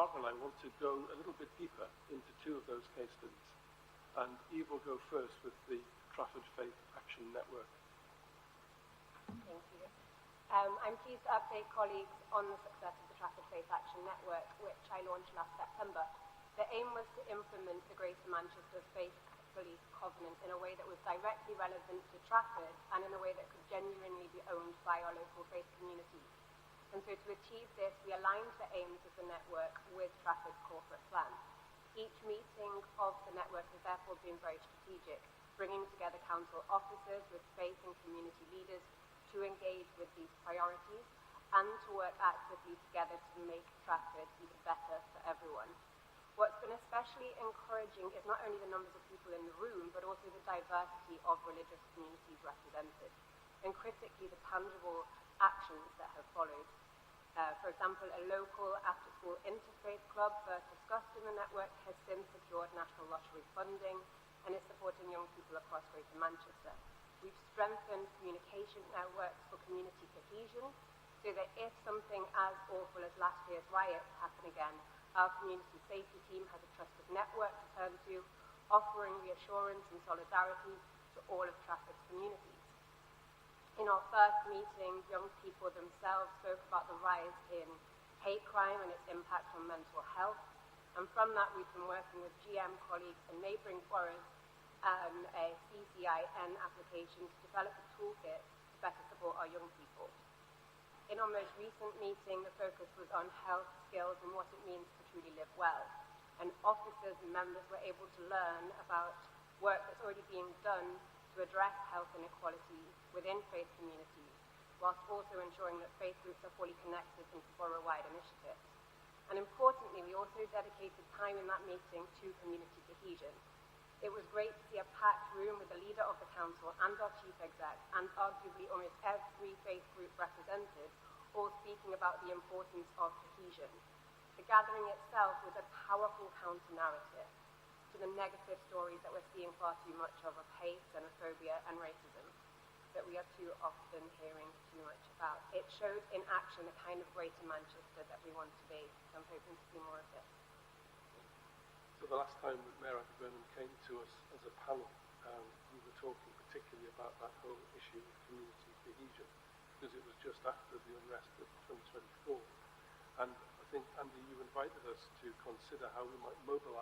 Parker and I want to go a little bit deeper into two of those case studies. And Eve will go first with the Trafford Faith Action Network. Thank you. I'm pleased to update colleagues on the success of the Trafford Faith Action Network, which I launched last September. The aim was to implement the Greater Manchester Faith-Belief Covenant in a way that was directly relevant to Trafford and in a way that could genuinely be owned by our local faith community. And so to achieve this, we aligned the aims of the network with Trafford's corporate plan. Each meeting of the network has therefore been very strategic, bringing together council officers with faith and community leaders to engage with these priorities and to work actively together to make Trafford even better for everyone. What's been especially encouraging is not only the numbers of people in the room, but also the diversity of religious communities represented, and critically the tangible actions that have followed. For example, a local after-school interfaith club first discussed in the network has since secured national lottery funding and is supporting young people across Greater Manchester. We've strengthened communication networks for community cohesion so that if something as awful as last year's riots happen again, our community safety team has a trusted network to turn to, offering reassurance and solidarity to all of Trafford's communities. In our first meeting, young people themselves spoke about the rise in hate crime and its impact on mental health. And from that, we've been working with GM colleagues and neighbouring boroughs a CCIN application to develop a toolkit to better support our young people. In our most recent meeting, the focus was on health, skills, and what it means to truly live well. And officers and members were able to learn about work that's already being done to address health inequality within faith communities, whilst also ensuring that faith groups are fully connected into borough-wide initiatives. And importantly, we also dedicated time in that meeting to community cohesion. It was great to see a packed room with the leader of the council and our chief exec, and arguably almost every faith group represented, all speaking about the importance of cohesion. The gathering itself was a powerful counter-narrative to the negative stories that we're seeing far too much of hate, xenophobia, and racism that we are too often hearing too much about. It showed in action the kind of Greater Manchester that we want to be. So I'm hoping to see more of this. So the last time that Mayor Burnham came to us as a panel, we were talking particularly about that whole issue of community cohesion, because it was just after the unrest of 2024. And I think, Andy, you invited us to consider how we might mobilise